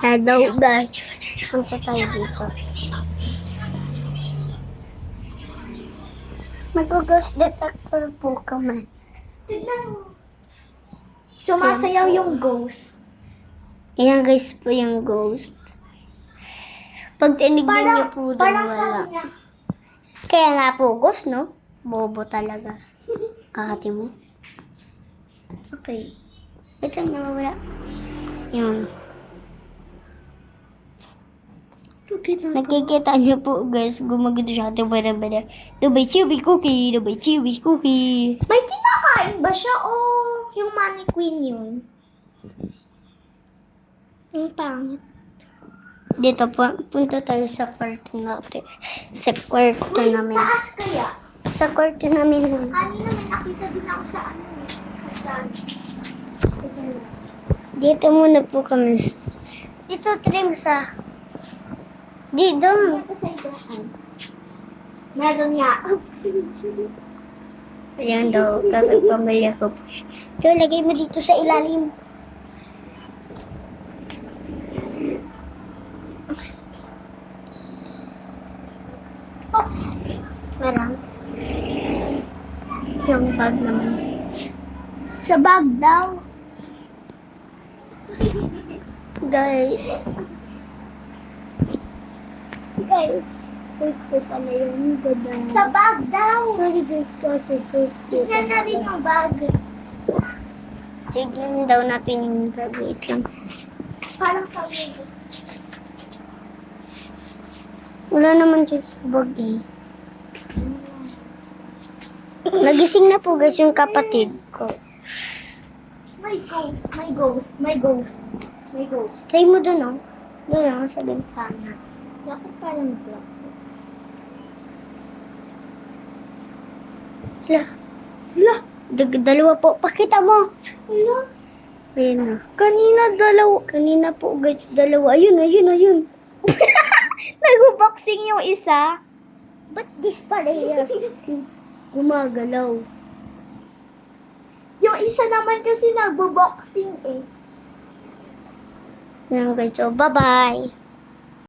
Hello guys. Punta tayo dito. Mag-ghost detector po kami. Tignan mo. Sumasayaw yung ghost. Ayan guys po yung ghost. Pag tinignan niyo po doon Parang wala. sabi niya. Kaya nga po ghost, no? Bobo talaga. Ate mo. Okay. Wait lang, nawawala. Yun. Nakikita niyo po guys, gumagano siya. Dubay chewy cookie, dubay chewy cookie. May kinakain ba siya o yung mannequin yun? Ang pangit. Dito po, punta tayo sa kwarto natin. Sa kwarto Uy, namin. taas kaya? Sa kwarto namin. Kanina may nakita din ako sa ano. Dito muna po kami. Dito trim sa... Dito. Ito sa ito. Meron nga. Ayan daw, kasi pamilya ko po siya. Ito, lagay mo dito sa ilalim. Oh, meron. Yung bag naman. Sa bag daw. Guys, fake po pala yung ganda. Sa bag daw. Sorry guys, kasi fake po. Tignan natin yung bag. Tignan daw natin yung bag. Wait lang. Parang sabi ko. Wala naman dyan sa bag eh. Nagising na po guys yung kapatid ko. May ghost, may ghost, may ghost, may ghost. Try mo dun oh. Dun oh, sa bintana. Bakit parang black? Hala, Hala, dalawa po. Pakita mo. hala. Ayun oh. Kanina dalaw. Kanina po guys, dalawa. Ayun. Nag-boxing yung isa. Ba't this parehas? Gumagalaw. Yung isa naman kasi nagbo-boxing eh. Yan guys, so bye-bye.